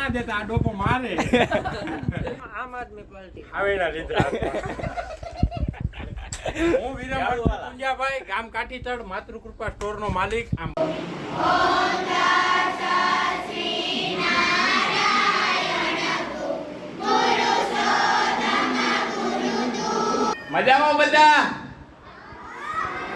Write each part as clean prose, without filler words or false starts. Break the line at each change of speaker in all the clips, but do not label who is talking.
ના દેતા આ ડોકો મારે
આમ આદમી પાર્ટી
આવેલા લીધા હું વિરમ પુંજાભાઈ ગામ કાઠીતળ માતૃકૃપા સ્ટોર નો માલિક આમ
મજામાં બધા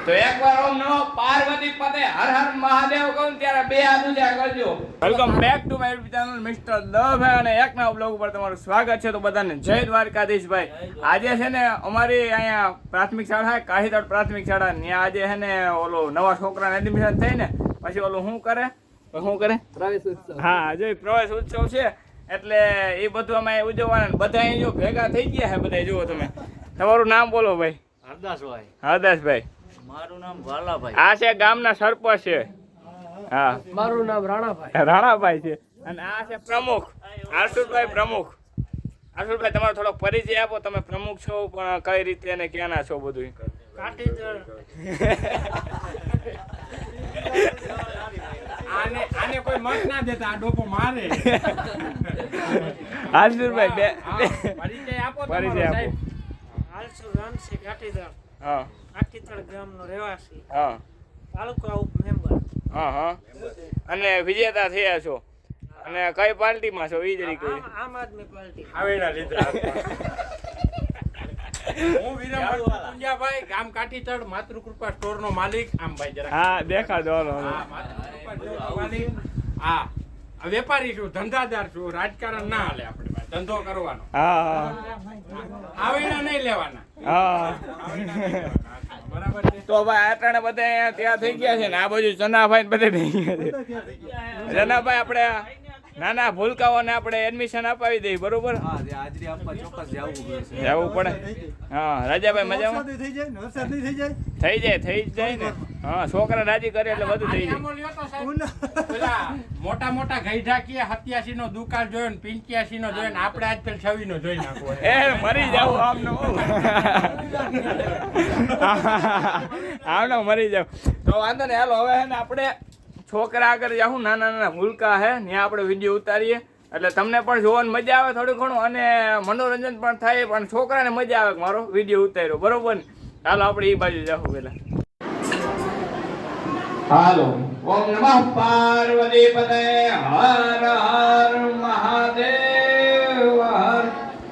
તો એકવાર ઓમ નમો પાર્વતી પતે હર હર મહાદેવ કહું ત્યારે બે હાથ ઊંચા કરજો. Welcome back to my YouTube channel mister દભાઈ અને એક નવા બ્લોગ ઉપર તમારું સ્વાગત છે. તો બધાને જય દ્વારકાધીશભાઈ. આજે છે ને અમારી અહીંયા પ્રાથમિક શાળા કાઠીતળ પ્રાથમિક શાળા ત્યાં આજે છે ને ઓલો નવા છોકરાને એડમિશન થઈ ને પછી ઓલું શું કરે
પ્રવેશ ઉત્સવ.
હા આજે પ્રવેશ ઉત્સવ છે એટલે એ બધું અમે ઉજવવાના બધા અહીં જો ભેગા થઈ ગયા છે બધા. જુઓ તમે તમારું નામ બોલો ભાઈ.
હરદાસભાઈ.
હરદાસભાઈ.
મારું નામ વાલાભાઈ.
આ છે ગામના સરપંચ છે. હા
મારું નામ રાણાભાઈ.
રાણાભાઈ છે અને આ છે પ્રમુખ આશુરભાઈ. પ્રમુખ આશુરભાઈ તમારો થોડોક પરિચય આપો. તમે પ્રમુખ છો પણ કઈ રીતે અને ક્યાંના છો બધું?
કાઠીતળ.
આને કોઈ મત ના દેતા આ ડોકો મારે
આશુરભાઈ બે
પરિચય આપો
પરિચય આપો.
હાલસુ રામસી કાઠીતળ.
હા
કાઠીતળ ગામનો રહેવાસી.
હા
તાલુકા ઉપ મેમ્બર.
હા હા અને વિજેતા થયા છો અને કઈ પાર્ટીમાં છો એ જરી કહી.
આમ આદમી પાર્ટી.
આવેલા લીધા હું વિરમ પુંજાભાઈ ગામ કાઠીતળ માતૃકૃપા સ્ટોર નો માલિક આમ ભાઈ જરા
હા દેખાડો હાલો.
હા માતૃકૃપા સ્ટોર નો માલિક. હા વેપારી છું, ધંધાદાર છું, રાજકારણ ના હાલે આપણે ભાઈ, ધંધો કરવાનો.
હા હા
આવેલા નહીં લેવાના.
હા
બરાબર છે.
તો ભાઈ આટાણે બધા અહીંયા ત્યાં થઈ ગયા છે ને આ બાજુ ચનાભાઈ બધે થઈ ગયા છે. ચનાભાઈ આપણે નાના ભૂલકાઓને આપણે એડમિશન અપાવી દઈએ બરોબર.
હાજરી આપવા ચોક્કસ જવું પડશે.
જવું પડે. હા રાજાભાઈ મજામાં
થઈ જાય ને વરસાદ નહીં થઈ જાય.
થઈ જાય ને. હા છોકરા રાજી કરે એટલે બધું થઈ જાય.
આમો લ્યો તો સાહેબ. પેલા મોટા મોટા ગઈઢા કે 87 નો દુકાળ જોયો ને 85 નો જોયો ને આપણે આજ પેલ 26 નો જોઈ નાખવો.
એ મરી જાવ આમનો આમનો મરી જાવ તો વાંધો ને. હાલો હવે હે ને આપણે છોકરા આગળ જાઉં નાના નાના ભૂલકા હે ત્યાં આપણે વિડીયો ઉતારીએ એટલે તમને પણ જોવાની મજા આવે થોડું ઘણું અને મનોરંજન પણ થાય પણ છોકરાને મજા આવે મારો વિડીયો ઉતાર્યો બરોબર ને. હાલો આપણે એ બાજુ જાઉં પેલા. હાલો ઓમ નમઃ પાર્વતી પતે હર હર મહાદેવ હર.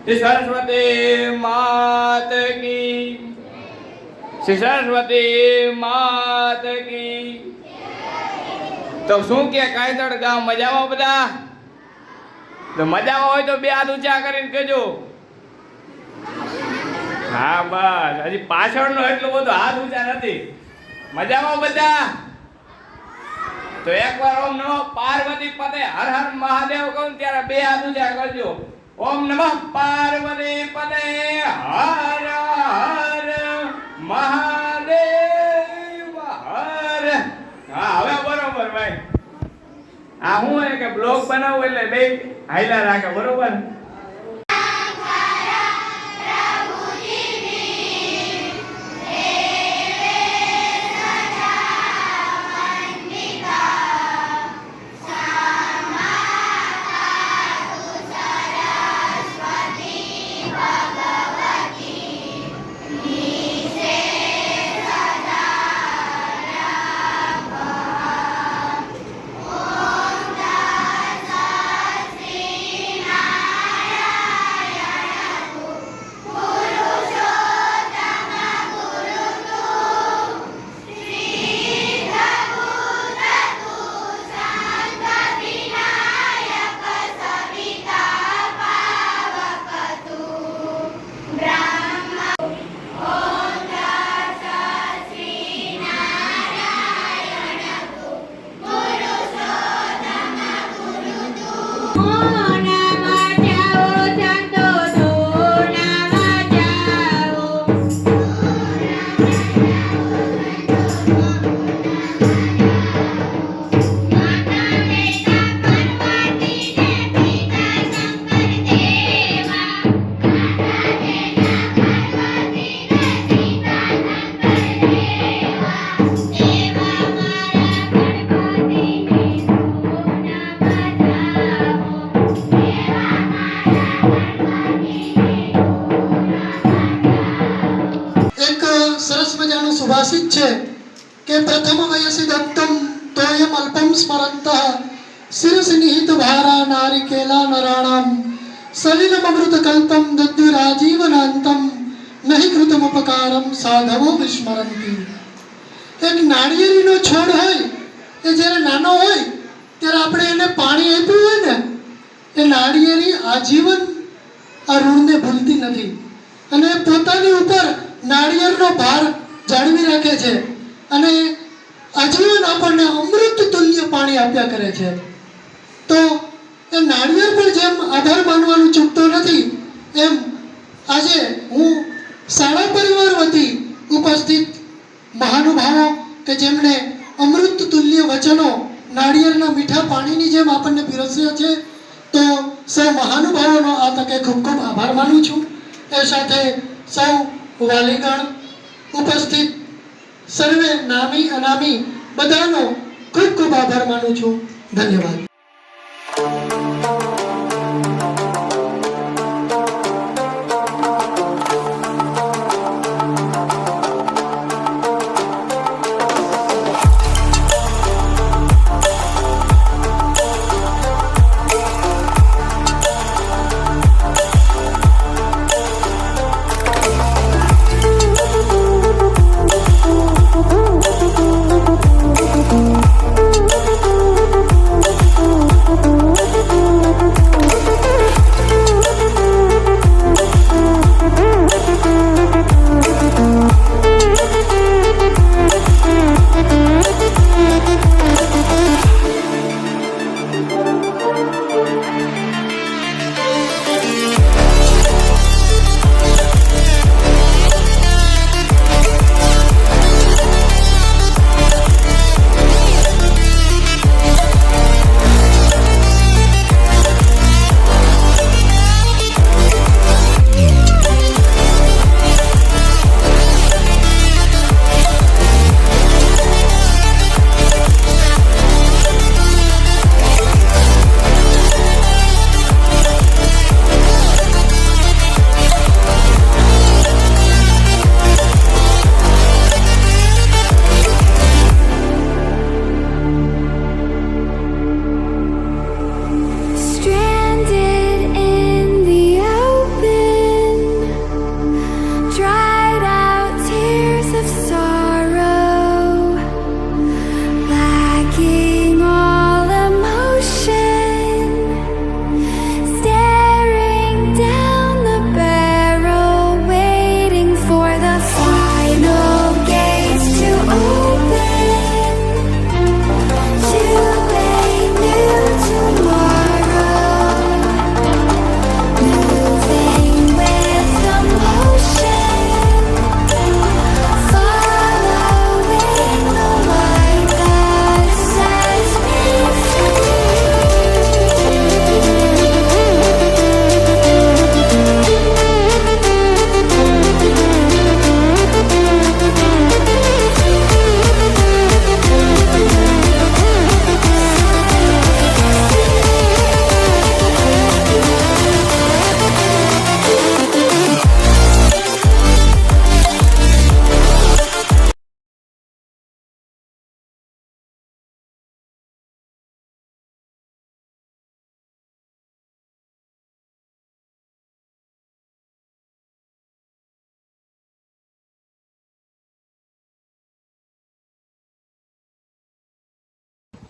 શ્રી સરસ્વતી માત કી. શ્રી સરસ્વતી માત કી. તો શું કે કાઠીતળ ગામ મજામાં બધા? તો મજામાં હોય તો બે હાથ ઊંચા કરીને કહેજો. હા બસ હજી પાછળનો એટલો બધો હાથ ઊંચા નથી. મજામાં બધા? તો એકવાર ઓમ નમો પાર્વતી પતે હર હર મહાદેવ કહું ત્યારે બે હાથ ઊંચા કરજો. ઓમ નમઃ પાર્વતી પતે હર હર મહાદેવ હર. હા હવે બરોબર ભાઈ. આ હું હે કે બ્લોગ બનાવું એટલે બે હાઈલા રાખે બરોબર.
સુભાષિત છે કે પ્રથમ વયસી દત્તમ તોયમ અલ્પમ સ્મરંતઃ શિરસી નિહિત ભારા નારિકેલા નરાણામ સલિલમૃત કલ્પમ દદ્યુરાજીવનાંતમ નહીં કૃતમ ઉપકારમ સાધવો વિસ્મરંતી. એક નાળિયેરીનો છોડ હોય એ જ્યારે નાનો હોય ત્યારે આપણે એને પાણી આપ્યું હોય ને એ નાળિયેરી આજીવન આ ઋણને ભૂલતી નથી અને પોતાની ઉપર નાળિયેરનો ભાર જાળવી રાખે છે અને આજીવન આપણને અમૃત તુલ્ય પાણી આપ્યા કરે છે. તો એ નાળિયેર પર જેમ આભાર માનવાનું ચૂકતો નથી એમ આજે હું શાળા પરિવાર વતી ઉપસ્થિત મહાનુભાવો કે જેમણે અમૃત તુલ્ય વચનો નાળિયેરના મીઠા પાણીની જેમ આપણને પીરસ્યા છે તો સૌ મહાનુભાવોનો આ તકે ખૂબ ખૂબ આભાર માનું છું. એ સાથે સૌ વાલીગણ ઉપસ્થિત સર્વે નામી અનામી બધાનો ખૂબ ખૂબ આભાર માનું છું. ધન્યવાદ.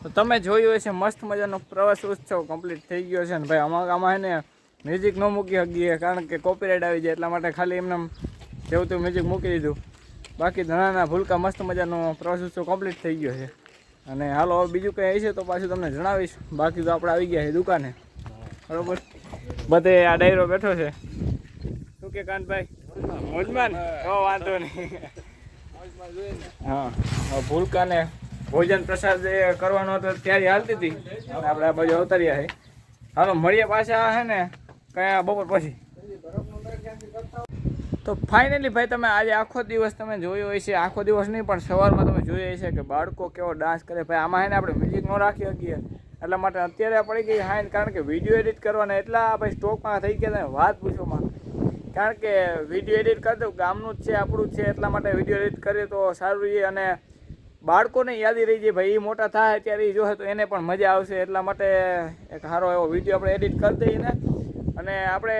તો તમે જોયું હશે મસ્ત મજાનો પ્રવાસ ઉત્સવ કમ્પ્લીટ થઈ ગયો છે ને ભાઈ આમાં એને મ્યુઝિક ન મૂકી શકીએ કારણ કે કોપીરાઇટ આવી જાય એટલા માટે ખાલી એમને જેવું તેવું મ્યુઝિક મૂકી દીધું. બાકી ધણાના ભૂલકા મસ્ત મજાનો પ્રવાસ ઉત્સવ કમ્પ્લીટ થઈ ગયો છે અને હાલો હવે બીજું કંઈ હશે તો પાછું તમને જણાવીશ. બાકી તો આપણે આવી ગયા છે દુકાને બરોબર. બધે આ ડાયરો બેઠો છે. શું કે કાનભાઈ મોજમાન? વાંધો નહીં. હા ભૂલકાને ભોજન પ્રસાદ કરવાનો હતો ત્યારે હાલતી હતી અને આપણે આ બાજુ અવતર્યા છે. હાલો મળીએ પાછા છે ને કયા બપોર પછી. તો ફાઇનલી ભાઈ તમે આજે આખો દિવસ તમે જોયો હોય છે, આખો દિવસ નહીં પણ સવારમાં તમે જોયો છે કે બાળકો કેવો ડાન્સ કરે. ભાઈ આમાં એને આપણે મ્યુઝિક ન રાખી શકીએ એટલા માટે અત્યારે પડી ગઈ હાઈન કારણ કે વિડીયો એડિટ કરવાના એટલા ભાઈ સ્ટોકમાં થઈ ગયા તમે વાત પૂછોમાં કારણ કે વિડીયો એડિટ કરી દઉં ગામનું જ છે આપણું જ છે એટલા માટે વિડીયો એડિટ કરીએ તો સારું રહે અને બાળકોને યાદી રહી જાય ભાઈ એ મોટા થાય ત્યારે એ જોશે તો એને પણ મજા આવશે એટલા માટે એક સારો એવો વિડીયો આપણે એડિટ કરી દઈએ ને અને આપણે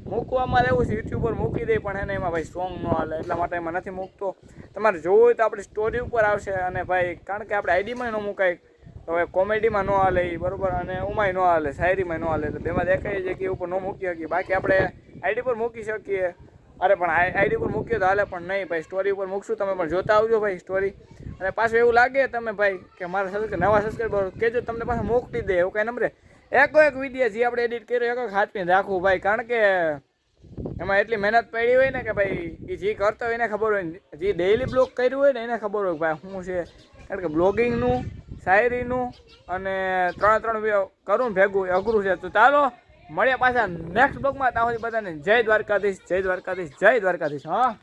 મૂકવામાં એવું છે યુટ્યુબ પર મૂકી દઈએ પણ એને એમાં ભાઈ સોંગ ન હાલે એટલા માટે એમાં નથી મૂકતો તમારે જોવું હોય તો આપણી સ્ટોરી ઉપર આવશે અને ભાઈ કારણ કે આપણે આઈડીમાં ન મુકાય તો હવે કોમેડીમાં ન હાલે એ બરાબર અને ઉમાંય ન હાલે શાયરીમાં ન હાલે તો બેમાં દેખાય જગ્યા ઉપર ન મૂકી શકીએ બાકી આપણે આઈડી પર મૂકી શકીએ અરે પણ આઈડી પર મૂકીએ તો હાલે પણ નહીં ભાઈ સ્ટોરી ઉપર મૂકશું તમે પણ જોતા આવજો ભાઈ સ્ટોરી અને પાછું એવું લાગે તમે ભાઈ કે મારા નવા સબસ્ક્રાઈબર કહેજો તમને પાછા મોકલી દે એવું કાંઈ નંબરે એક વિડીયો જે આપણે એડિટ કર્યો એક હાથમાં રાખવું ભાઈ કારણ કે એમાં એટલી મહેનત પડી હોય ને કે ભાઈ એ જે કરતો હોય એને ખબર હોય જે ડેઈલી બ્લોગ કર્યું હોય ને એને ખબર હોય ભાઈ શું છે કારણ કે બ્લોગિંગનું શાયરીનું અને ત્રણ કરું ભેગું અઘરું છે તો ચાલો મળ્યા પાછા નેક્સ્ટ બ્લોગમાં ત્યાં સુધી બધાને જય દ્વારકાધીશ જય દ્વારકાધીશ જય દ્વારકાધીશ હા